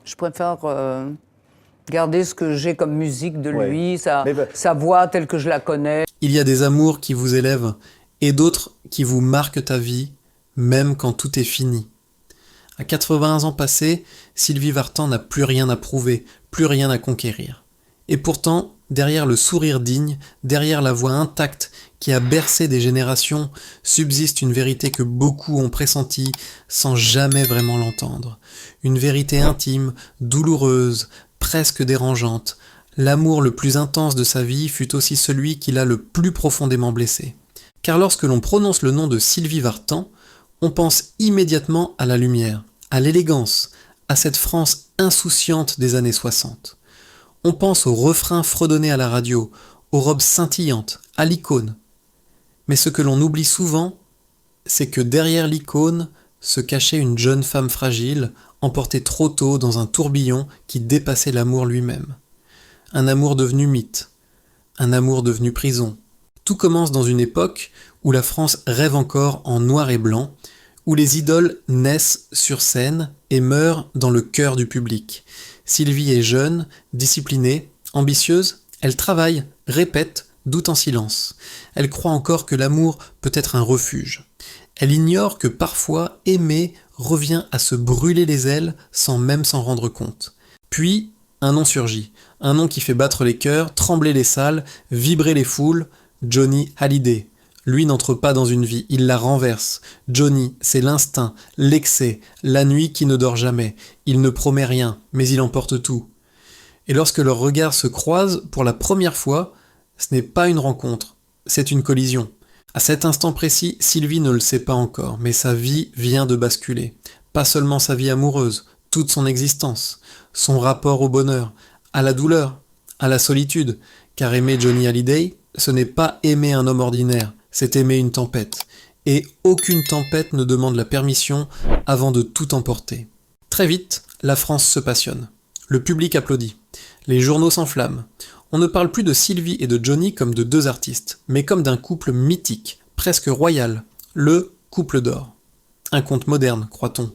Je préfère garder ce que j'ai comme musique de Ouais. lui, Mais sa voix telle que je la connais. Il y a des amours qui vous élèvent et d'autres qui vous marquent ta vie, même quand tout est fini. À 80 ans passés, Sylvie Vartan n'a plus rien à prouver, plus rien à conquérir. Et pourtant, derrière le sourire digne, derrière la voix intacte qui a bercé des générations, subsiste une vérité que beaucoup ont pressentie sans jamais vraiment l'entendre. Une vérité intime, douloureuse, presque dérangeante. L'amour le plus intense de sa vie fut aussi celui qui l'a le plus profondément blessé. Car lorsque l'on prononce le nom de Sylvie Vartan, on pense immédiatement à la lumière, à l'élégance, à cette France insouciante des années 60. On pense aux refrains fredonnés à la radio, aux robes scintillantes, à l'icône. Mais ce que l'on oublie souvent, c'est que derrière l'icône se cachait une jeune femme fragile, emportée trop tôt dans un tourbillon qui dépassait l'amour lui-même. Un amour devenu mythe, un amour devenu prison. Tout commence dans une époque où la France rêve encore en noir et blanc, où les idoles naissent sur scène et meurent dans le cœur du public. Sylvie est jeune, disciplinée, ambitieuse, elle travaille, répète, doute en silence. Elle croit encore que l'amour peut être un refuge. Elle ignore que parfois aimer revient à se brûler les ailes sans même s'en rendre compte. Puis, un nom surgit, un nom qui fait battre les cœurs, trembler les salles, vibrer les foules, Johnny Hallyday. Lui n'entre pas dans une vie, il la renverse. Johnny, c'est l'instinct, l'excès, la nuit qui ne dort jamais. Il ne promet rien, mais il emporte tout. Et lorsque leurs regards se croisent pour la première fois, ce n'est pas une rencontre, c'est une collision. À cet instant précis, Sylvie ne le sait pas encore, mais sa vie vient de basculer. Pas seulement sa vie amoureuse, toute son existence, son rapport au bonheur, à la douleur, à la solitude, car aimer Johnny Hallyday, ce n'est pas aimer un homme ordinaire, c'est aimer une tempête. Et aucune tempête ne demande la permission avant de tout emporter. Très vite, la France se passionne. Le public applaudit. Les journaux s'enflamment. On ne parle plus de Sylvie et de Johnny comme de deux artistes, mais comme d'un couple mythique, presque royal, le couple d'or. Un conte moderne, croit-on.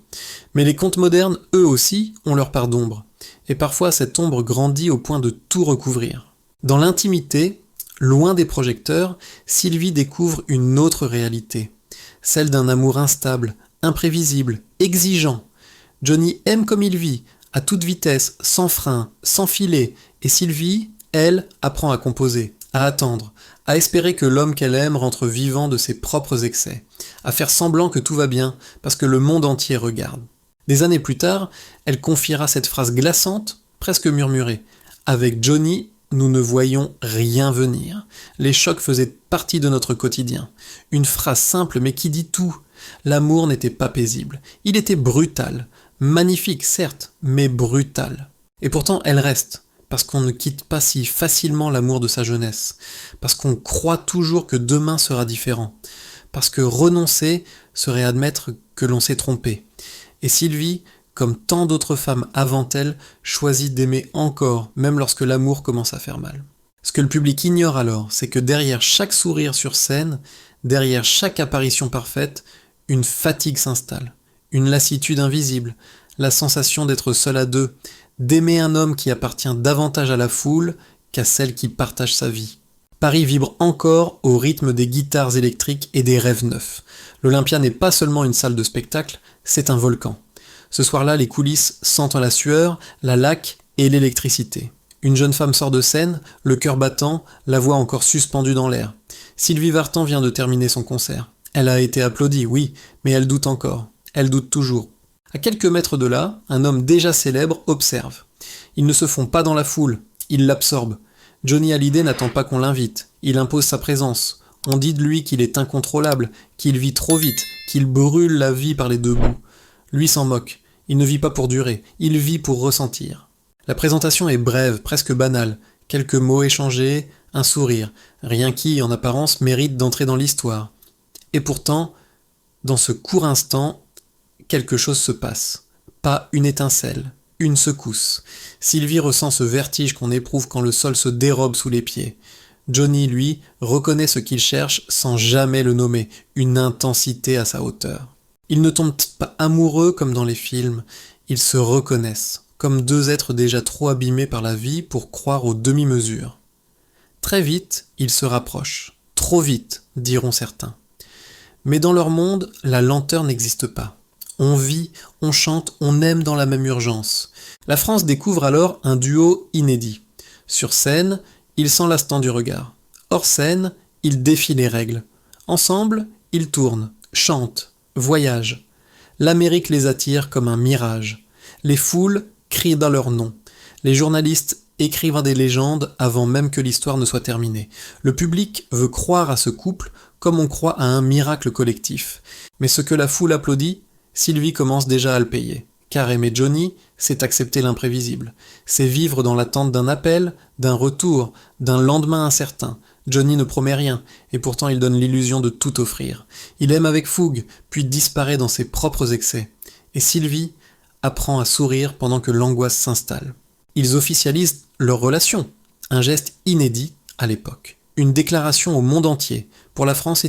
Mais les contes modernes, eux aussi, ont leur part d'ombre. Et parfois cette ombre grandit au point de tout recouvrir. Dans l'intimité, loin des projecteurs, Sylvie découvre une autre réalité. Celle d'un amour instable, imprévisible, exigeant. Johnny aime comme il vit, à toute vitesse, sans frein, sans filet, et Sylvie, elle, apprend à composer, à attendre, à espérer que l'homme qu'elle aime rentre vivant de ses propres excès, à faire semblant que tout va bien, parce que le monde entier regarde. Des années plus tard, elle confiera cette phrase glaçante, presque murmurée. Avec Johnny, nous ne voyions rien venir. Les chocs faisaient partie de notre quotidien. Une phrase simple mais qui dit tout. L'amour n'était pas paisible. Il était brutal. Magnifique, certes, mais brutal. Et pourtant, elle reste. Parce qu'on ne quitte pas si facilement l'amour de sa jeunesse. Parce qu'on croit toujours que demain sera différent. Parce que renoncer serait admettre que l'on s'est trompé. Et Sylvie, comme tant d'autres femmes avant elle, choisit d'aimer encore, même lorsque l'amour commence à faire mal. Ce que le public ignore alors, c'est que derrière chaque sourire sur scène, derrière chaque apparition parfaite, une fatigue s'installe, une lassitude invisible, la sensation d'être seul à deux, d'aimer un homme qui appartient davantage à la foule qu'à celle qui partage sa vie. Paris vibre encore au rythme des guitares électriques et des rêves neufs. L'Olympia n'est pas seulement une salle de spectacle, c'est un volcan. Ce soir-là, les coulisses sentent la sueur, la laque et l'électricité. Une jeune femme sort de scène, le cœur battant, la voix encore suspendue dans l'air. Sylvie Vartan vient de terminer son concert. Elle a été applaudie, oui, mais elle doute encore. Elle doute toujours. À quelques mètres de là, un homme déjà célèbre observe. Ils ne se font pas dans la foule, ils l'absorbent. Johnny Hallyday n'attend pas qu'on l'invite, il impose sa présence. On dit de lui qu'il est incontrôlable, qu'il vit trop vite, qu'il brûle la vie par les deux bouts. Lui s'en moque, il ne vit pas pour durer, il vit pour ressentir. La présentation est brève, presque banale, quelques mots échangés, un sourire, rien qui, en apparence, mérite d'entrer dans l'histoire. Et pourtant, dans ce court instant, quelque chose se passe. Pas une étincelle, une secousse. Sylvie ressent ce vertige qu'on éprouve quand le sol se dérobe sous les pieds. Johnny, lui, reconnaît ce qu'il cherche sans jamais le nommer, une intensité à sa hauteur. Ils ne tombent pas amoureux comme dans les films, ils se reconnaissent, comme deux êtres déjà trop abîmés par la vie pour croire aux demi-mesures. Très vite, ils se rapprochent. Trop vite, diront certains. Mais dans leur monde, la lenteur n'existe pas. On vit, on chante, on aime dans la même urgence. La France découvre alors un duo inédit. Sur scène, ils s'enlacent tant du regard. Hors scène, ils défient les règles. Ensemble, ils tournent, chantent, voyagent. L'Amérique les attire comme un mirage. Les foules crient dans leur nom. Les journalistes écrivent des légendes avant même que l'histoire ne soit terminée. Le public veut croire à ce couple comme on croit à un miracle collectif. Mais ce que la foule applaudit, Sylvie commence déjà à le payer. Car aimer Johnny, c'est accepter l'imprévisible. C'est vivre dans l'attente d'un appel, d'un retour, d'un lendemain incertain. Johnny ne promet rien, et pourtant il donne l'illusion de tout offrir. Il aime avec fougue, puis disparaît dans ses propres excès. Et Sylvie apprend à sourire pendant que l'angoisse s'installe. Ils officialisent leur relation, un geste inédit à l'époque. Une déclaration au monde entier. Pour la France,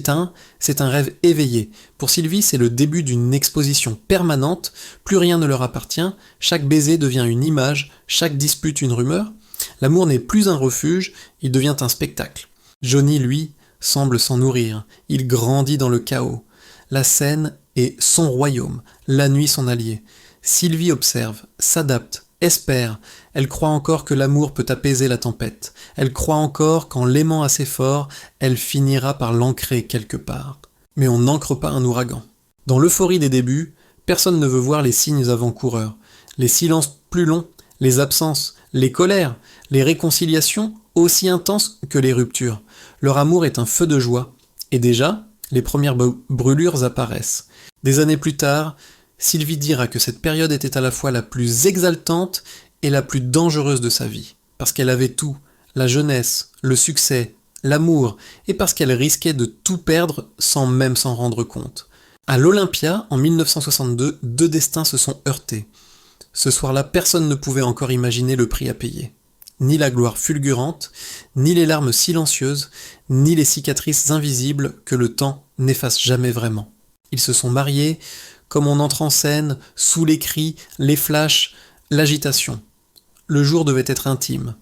c'est un rêve éveillé. Pour Sylvie, c'est le début d'une exposition permanente. Plus rien ne leur appartient. Chaque baiser devient une image, chaque dispute une rumeur. L'amour n'est plus un refuge, il devient un spectacle. Johnny, lui, semble s'en nourrir. Il grandit dans le chaos. La scène est son royaume, la nuit son allié. Sylvie observe, s'adapte, espère. Elle croit encore que l'amour peut apaiser la tempête. Elle croit encore qu'en l'aimant assez fort, elle finira par l'ancrer quelque part. Mais on n'ancre pas un ouragan. Dans l'euphorie des débuts, personne ne veut voir les signes avant-coureurs. Les silences plus longs, les absences, les colères, les réconciliations aussi intenses que les ruptures. Leur amour est un feu de joie. Et déjà, les premières brûlures apparaissent. Des années plus tard, Sylvie dira que cette période était à la fois la plus exaltante et la plus dangereuse de sa vie. Parce qu'elle avait tout, la jeunesse, le succès, l'amour, et parce qu'elle risquait de tout perdre sans même s'en rendre compte. À l'Olympia, en 1962, deux destins se sont heurtés. Ce soir-là, personne ne pouvait encore imaginer le prix à payer. Ni la gloire fulgurante, ni les larmes silencieuses, ni les cicatrices invisibles que le temps n'efface jamais vraiment. Ils se sont mariés, comme on entre en scène, sous les cris, les flashs, l'agitation. Le jour devait être intime.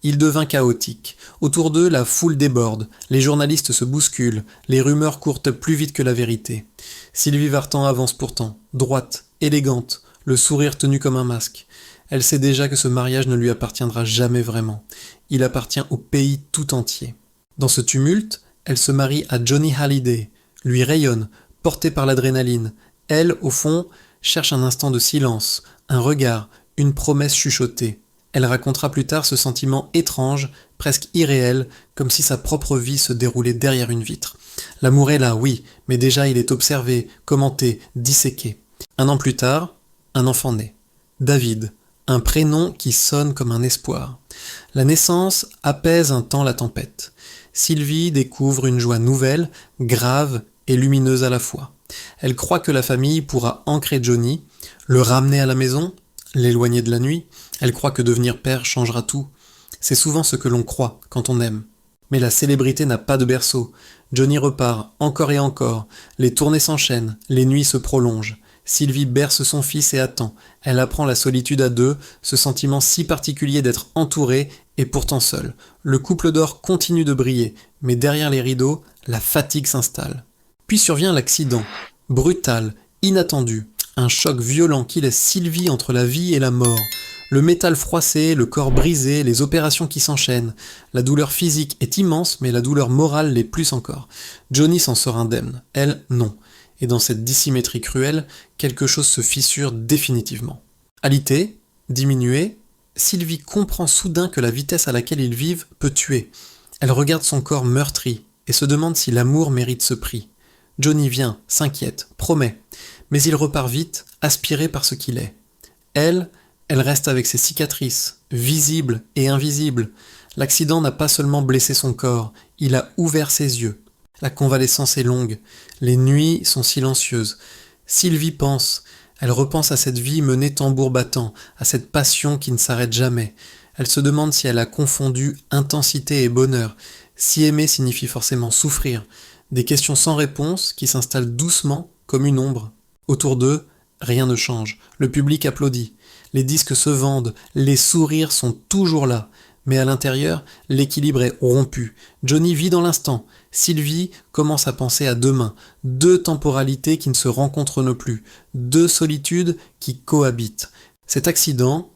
Il devint chaotique. Autour d'eux, la foule déborde, les journalistes se bousculent, les rumeurs courent plus vite que la vérité. Sylvie Vartan avance pourtant, droite, élégante, le sourire tenu comme un masque. Elle sait déjà que ce mariage ne lui appartiendra jamais vraiment. Il appartient au pays tout entier. Dans ce tumulte, elle se marie à Johnny Hallyday, lui rayonne, portée par l'adrénaline. Elle, au fond, cherche un instant de silence, un regard, une promesse chuchotée. Elle racontera plus tard ce sentiment étrange, presque irréel, comme si sa propre vie se déroulait derrière une vitre. L'amour est là, oui, mais déjà il est observé, commenté, disséqué. 1 an plus tard, un enfant naît. David, un prénom qui sonne comme un espoir. La naissance apaise un temps la tempête. Sylvie découvre une joie nouvelle, grave et lumineuse à la fois. Elle croit que la famille pourra ancrer Johnny, le ramener à la maison, l'éloigner de la nuit. Elle croit que devenir père changera tout. C'est souvent ce que l'on croit quand on aime. Mais la célébrité n'a pas de berceau. Johnny repart, encore et encore. Les tournées s'enchaînent, les nuits se prolongent. Sylvie berce son fils et attend. Elle apprend la solitude à deux, ce sentiment si particulier d'être entourée et pourtant seule. Le couple d'or continue de briller, mais derrière les rideaux, la fatigue s'installe. Puis survient l'accident. Brutal, inattendu. Un choc violent qui laisse Sylvie entre la vie et la mort. Le métal froissé, le corps brisé, les opérations qui s'enchaînent. La douleur physique est immense, mais la douleur morale l'est plus encore. Johnny s'en sort indemne. Elle, non. Et dans cette dissymétrie cruelle, quelque chose se fissure définitivement. Alité, diminuée, Sylvie comprend soudain que la vitesse à laquelle ils vivent peut tuer. Elle regarde son corps meurtri et se demande si l'amour mérite ce prix. Johnny vient, s'inquiète, promet, mais il repart vite, aspiré par ce qu'il est. Elle reste avec ses cicatrices, visibles et invisibles. L'accident n'a pas seulement blessé son corps, il a ouvert ses yeux. La convalescence est longue, les nuits sont silencieuses. Sylvie pense, elle repense à cette vie menée tambour battant, à cette passion qui ne s'arrête jamais. Elle se demande si elle a confondu intensité et bonheur, si aimer signifie forcément souffrir. Des questions sans réponse qui s'installent doucement comme une ombre. Autour d'eux, rien ne change. Le public applaudit. les disques se vendent, les sourires sont toujours là. Mais à l'intérieur, l'équilibre est rompu. Johnny vit dans l'instant. Sylvie commence à penser à demain. Deux temporalités qui ne se rencontrent plus. Deux solitudes qui cohabitent. Cet accident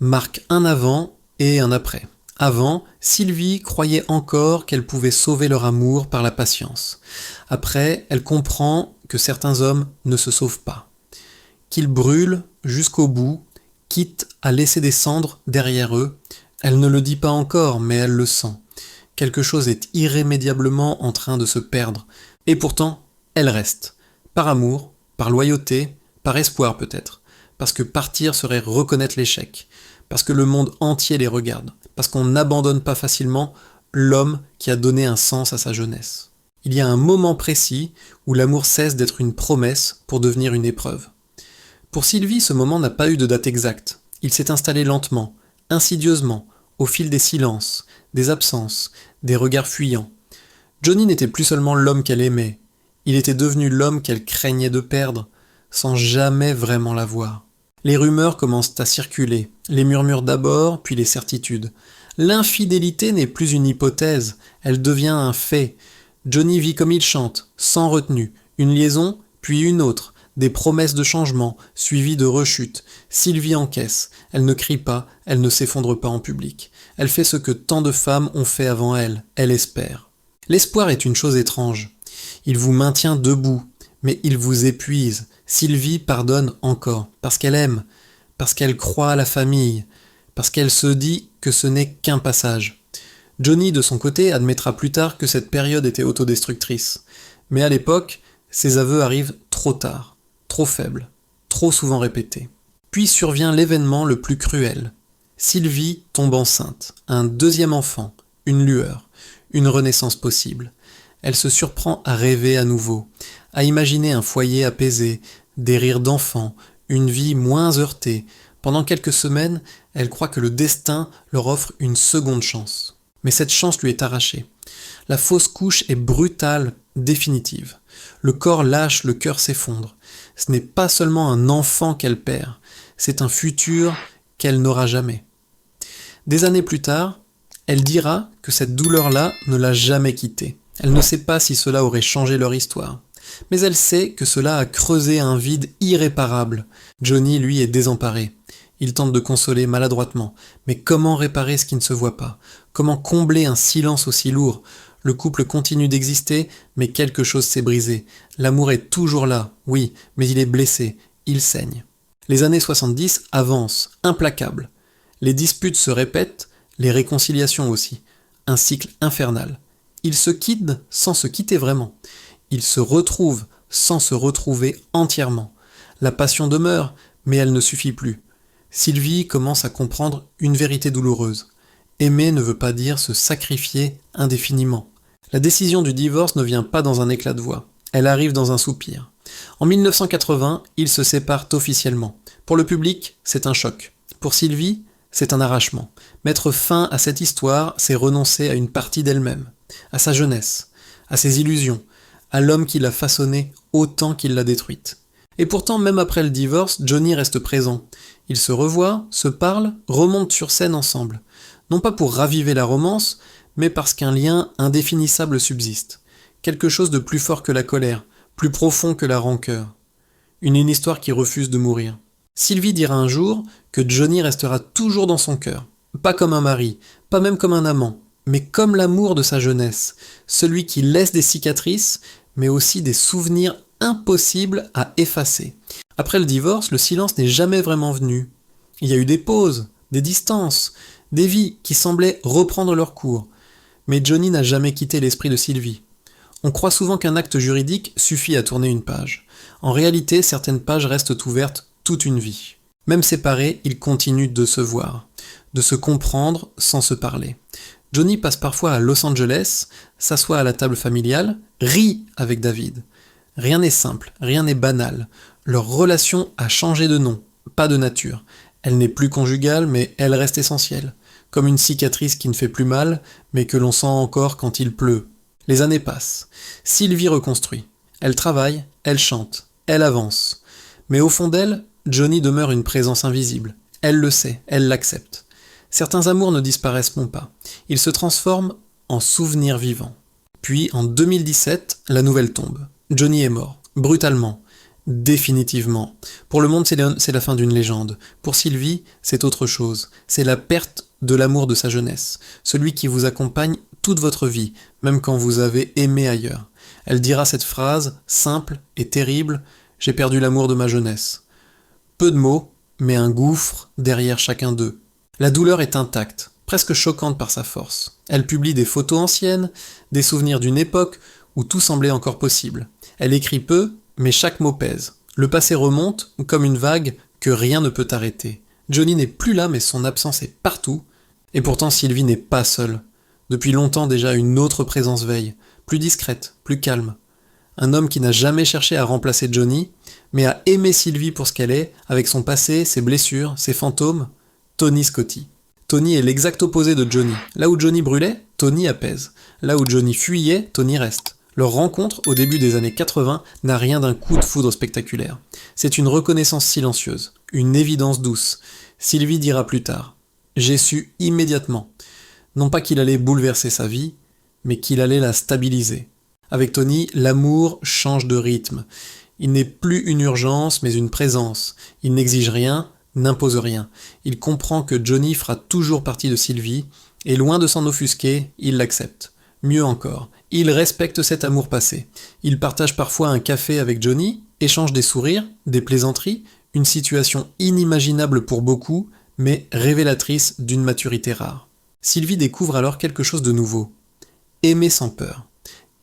marque un avant et un après. Avant, Sylvie croyait encore qu'elle pouvait sauver leur amour par la patience. Après, elle comprend que certains hommes ne se sauvent pas. Qu'ils brûlent jusqu'au bout, quitte à laisser des cendres derrière eux. Elle ne le dit pas encore, mais elle le sent. Quelque chose est irrémédiablement en train de se perdre. Et pourtant, elle reste. Par amour, par loyauté, par espoir peut-être. Parce que partir serait reconnaître l'échec. Parce que le monde entier les regarde. Parce qu'on n'abandonne pas facilement l'homme qui a donné un sens à sa jeunesse. Il y a un moment précis où l'amour cesse d'être une promesse pour devenir une épreuve. Pour Sylvie, ce moment n'a pas eu de date exacte. Il s'est installé lentement, insidieusement, au fil des silences, des absences, des regards fuyants. Johnny n'était plus seulement l'homme qu'elle aimait, il était devenu l'homme qu'elle craignait de perdre, sans jamais vraiment la voir. Les rumeurs commencent à circuler, les murmures d'abord, puis les certitudes. L'infidélité n'est plus une hypothèse, elle devient un fait. Johnny vit comme il chante, sans retenue, une liaison, puis une autre, des promesses de changement, suivies de rechutes. Sylvie encaisse, elle ne crie pas, elle ne s'effondre pas en public. Elle fait ce que tant de femmes ont fait avant elle espère. L'espoir est une chose étrange. Il vous maintient debout, mais il vous épuise. Sylvie pardonne encore, parce qu'elle aime, parce qu'elle croit à la famille, parce qu'elle se dit que ce n'est qu'un passage. Johnny, de son côté, admettra plus tard que cette période était autodestructrice. Mais à l'époque, ses aveux arrivent trop tard, trop faibles, trop souvent répétés. Puis survient l'événement le plus cruel. Sylvie tombe enceinte, un deuxième enfant, une lueur, une renaissance possible. Elle se surprend à rêver à nouveau, à imaginer un foyer apaisé, des rires d'enfants, une vie moins heurtée. Pendant quelques semaines, elle croit que le destin leur offre une seconde chance. Mais cette chance lui est arrachée. La fausse couche est brutale, définitive. Le corps lâche, le cœur s'effondre. Ce n'est pas seulement un enfant qu'elle perd, c'est un futur qu'elle n'aura jamais. Des années plus tard, elle dira que cette douleur-là ne l'a jamais quittée. Elle ne sait pas si cela aurait changé leur histoire. Mais elle sait que cela a creusé un vide irréparable. Johnny, lui, est désemparé. Il tente de consoler maladroitement. Mais comment réparer ce qui ne se voit pas? Comment combler un silence aussi lourd? Le couple continue d'exister, mais quelque chose s'est brisé. L'amour est toujours là, oui, mais il est blessé, il saigne. Les années 70 avancent, implacables. Les disputes se répètent, les réconciliations aussi. Un cycle infernal. Ils se quittent sans se quitter vraiment. Ils se retrouvent sans se retrouver entièrement. La passion demeure, mais elle ne suffit plus. Sylvie commence à comprendre une vérité douloureuse. Aimer ne veut pas dire se sacrifier indéfiniment. La décision du divorce ne vient pas dans un éclat de voix. Elle arrive dans un soupir. En 1980, ils se séparent officiellement. Pour le public, c'est un choc. Pour Sylvie, c'est un arrachement. Mettre fin à cette histoire, c'est renoncer à une partie d'elle-même, à sa jeunesse, à ses illusions, à l'homme qui l'a façonnée autant qu'il l'a détruite. Et pourtant, même après le divorce, Johnny reste présent. Ils se revoient, se parlent, remontent sur scène ensemble. Non pas pour raviver la romance, mais parce qu'un lien indéfinissable subsiste. Quelque chose de plus fort que la colère, plus profond que la rancœur. Une histoire qui refuse de mourir. Sylvie dira un jour que Johnny restera toujours dans son cœur. Pas comme un mari, pas même comme un amant, mais comme l'amour de sa jeunesse. Celui qui laisse des cicatrices, mais aussi des souvenirs impossibles à effacer. Après le divorce, le silence n'est jamais vraiment venu. Il y a eu des pauses, des distances, des vies qui semblaient reprendre leur cours. Mais Johnny n'a jamais quitté l'esprit de Sylvie. On croit souvent qu'un acte juridique suffit à tourner une page. En réalité, certaines pages restent ouvertes toute une vie. Même séparés, ils continuent de se voir, de se comprendre sans se parler. Johnny passe parfois à Los Angeles, s'assoit à la table familiale, rit avec David. Rien n'est simple, rien n'est banal. Leur relation a changé de nom, pas de nature. Elle n'est plus conjugale, mais elle reste essentielle. Comme une cicatrice qui ne fait plus mal, mais que l'on sent encore quand il pleut. Les années passent. Sylvie reconstruit. Elle travaille, elle chante, elle avance. Mais au fond d'elle, Johnny demeure une présence invisible. Elle le sait, elle l'accepte. Certains amours ne disparaissent non pas. Ils se transforment en souvenirs vivants. Puis, en 2017, la nouvelle tombe. Johnny est mort, brutalement, définitivement. Pour le monde, c'est la fin d'une légende. Pour Sylvie, c'est autre chose. C'est la perte de l'amour de sa jeunesse. Celui qui vous accompagne toute votre vie, même quand vous avez aimé ailleurs. Elle dira cette phrase, simple et terrible, « J'ai perdu l'amour de ma jeunesse ». Peu de mots, mais un gouffre derrière chacun d'eux. La douleur est intacte, presque choquante par sa force. Elle publie des photos anciennes, des souvenirs d'une époque où tout semblait encore possible. Elle écrit peu, mais chaque mot pèse. Le passé remonte, comme une vague que rien ne peut arrêter. Johnny n'est plus là, mais son absence est partout. Et pourtant Sylvie n'est pas seule. Depuis longtemps déjà, une autre présence veille, plus discrète, plus calme. Un homme qui n'a jamais cherché à remplacer Johnny, mais a aimé Sylvie pour ce qu'elle est, avec son passé, ses blessures, ses fantômes, Tony Scotti. Tony est l'exact opposé de Johnny. Là où Johnny brûlait, Tony apaise. Là où Johnny fuyait, Tony reste. Leur rencontre, au début des années 80, n'a rien d'un coup de foudre spectaculaire. C'est une reconnaissance silencieuse, une évidence douce. Sylvie dira plus tard « J'ai su immédiatement ». Non pas qu'il allait bouleverser sa vie, mais qu'il allait la stabiliser. Avec Tony, l'amour change de rythme. Il n'est plus une urgence, mais une présence. Il n'exige rien, n'impose rien. Il comprend que Johnny fera toujours partie de Sylvie, et loin de s'en offusquer, il l'accepte. Mieux encore, il respecte cet amour passé. Il partage parfois un café avec Johnny, échange des sourires, des plaisanteries, une situation inimaginable pour beaucoup, mais révélatrice d'une maturité rare. Sylvie découvre alors quelque chose de nouveau. Aimer sans peur.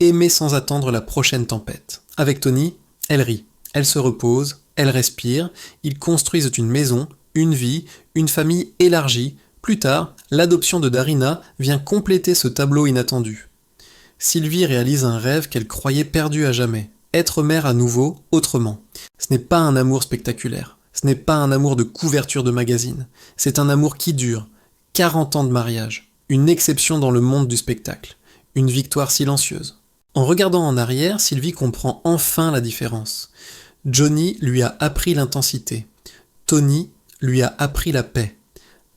Aimer sans attendre la prochaine tempête. Avec Tony, elle rit, elle se repose, elle respire, ils construisent une maison, une vie, une famille élargie. Plus tard, l'adoption de Darina vient compléter ce tableau inattendu. Sylvie réalise un rêve qu'elle croyait perdu à jamais. Être mère à nouveau, autrement. Ce n'est pas un amour spectaculaire. Ce n'est pas un amour de couverture de magazine. C'est un amour qui dure. 40 ans de mariage. Une exception dans le monde du spectacle. Une victoire silencieuse. En regardant en arrière, Sylvie comprend enfin la différence. Johnny lui a appris l'intensité. Tony lui a appris la paix.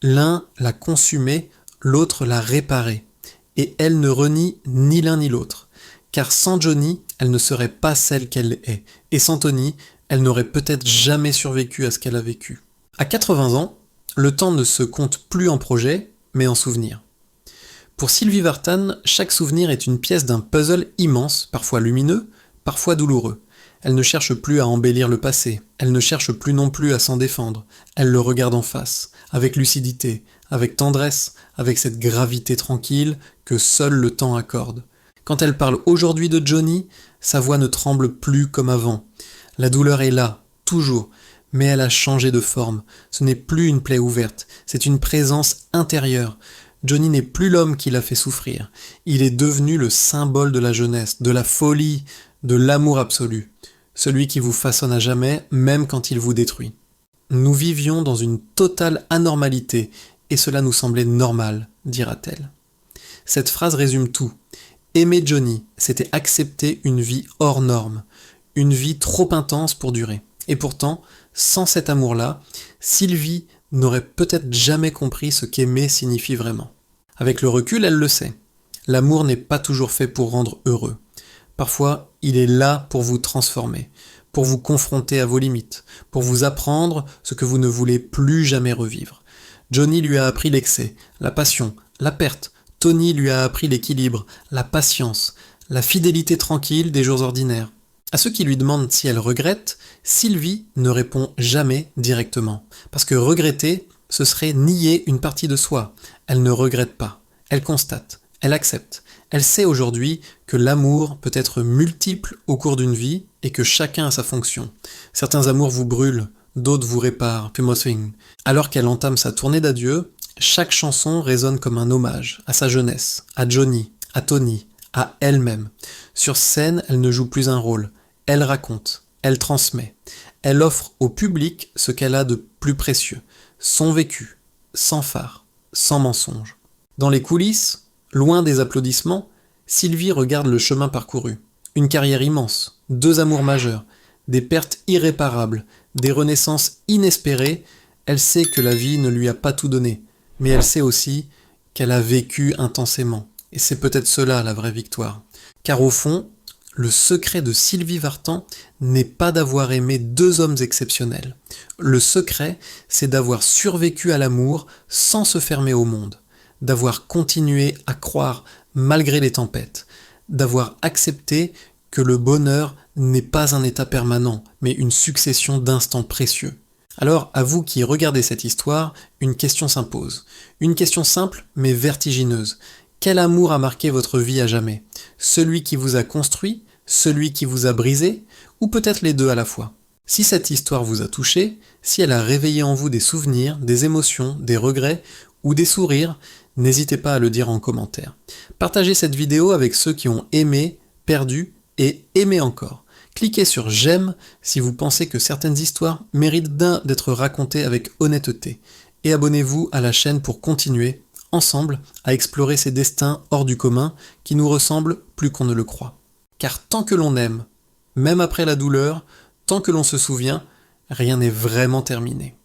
L'un l'a consumé, l'autre l'a réparé. Et elle ne renie ni l'un ni l'autre. Car sans Johnny, elle ne serait pas celle qu'elle est. Et sans Tony, elle n'aurait peut-être jamais survécu à ce qu'elle a vécu. À 80 ans, le temps ne se compte plus en projets, mais en souvenirs. Pour Sylvie Vartan, chaque souvenir est une pièce d'un puzzle immense, parfois lumineux, parfois douloureux. Elle ne cherche plus à embellir le passé, elle ne cherche plus non plus à s'en défendre, elle le regarde en face, avec lucidité, avec tendresse, avec cette gravité tranquille que seul le temps accorde. Quand elle parle aujourd'hui de Johnny, sa voix ne tremble plus comme avant. La douleur est là, toujours, mais elle a changé de forme. Ce n'est plus une plaie ouverte, c'est une présence intérieure. Johnny n'est plus l'homme qui l'a fait souffrir. Il est devenu le symbole de la jeunesse, de la folie, de l'amour absolu. Celui qui vous façonne à jamais, même quand il vous détruit. Nous vivions dans une totale anormalité, et cela nous semblait normal, dira-t-elle. Cette phrase résume tout. Aimer Johnny, c'était accepter une vie hors norme, une vie trop intense pour durer. Et pourtant, sans cet amour-là, Sylvie n'aurait peut-être jamais compris ce qu'aimer signifie vraiment. Avec le recul, elle le sait. L'amour n'est pas toujours fait pour rendre heureux. Parfois, il est là pour vous transformer, pour vous confronter à vos limites, pour vous apprendre ce que vous ne voulez plus jamais revivre. Johnny lui a appris l'excès, la passion, la perte. Tony lui a appris l'équilibre, la patience, la fidélité tranquille des jours ordinaires. À ceux qui lui demandent si elle regrette, Sylvie ne répond jamais directement. Parce que regretter, ce serait nier une partie de soi. Elle ne regrette pas. Elle constate. Elle accepte. Elle sait aujourd'hui que l'amour peut être multiple au cours d'une vie et que chacun a sa fonction. Certains amours vous brûlent, d'autres vous réparent, Alors qu'elle entame sa tournée d'adieu, chaque chanson résonne comme un hommage à sa jeunesse, à Johnny, à Tony, à elle-même. Sur scène, elle ne joue plus un rôle. Elle raconte, elle transmet. Elle offre au public ce qu'elle a de plus précieux, son vécu, sans phare, sans mensonge. Dans les coulisses, loin des applaudissements, Sylvie regarde le chemin parcouru. Une carrière immense, 2 amours majeurs, des pertes irréparables, des renaissances inespérées. Elle sait que la vie ne lui a pas tout donné, mais elle sait aussi qu'elle a vécu intensément. Et c'est peut-être cela la vraie victoire. Car au fond, le secret de Sylvie Vartan n'est pas d'avoir aimé deux hommes exceptionnels. Le secret, c'est d'avoir survécu à l'amour sans se fermer au monde, d'avoir continué à croire malgré les tempêtes, d'avoir accepté que le bonheur n'est pas un état permanent, mais une succession d'instants précieux. Alors, à vous qui regardez cette histoire, une question s'impose. Une question simple, mais vertigineuse. Quel amour a marqué votre vie à jamais? Celui qui vous a construit? Celui qui vous a brisé? Ou peut-être les deux à la fois? Si cette histoire vous a touché, si elle a réveillé en vous des souvenirs, des émotions, des regrets ou des sourires, n'hésitez pas à le dire en commentaire. Partagez cette vidéo avec ceux qui ont aimé, perdu et aimé encore. Cliquez sur j'aime si vous pensez que certaines histoires méritent d'être racontées avec honnêteté. Et abonnez-vous à la chaîne pour continuer, ensemble, à explorer ces destins hors du commun qui nous ressemblent plus qu'on ne le croit. Car tant que l'on aime, même après la douleur, tant que l'on se souvient, rien n'est vraiment terminé.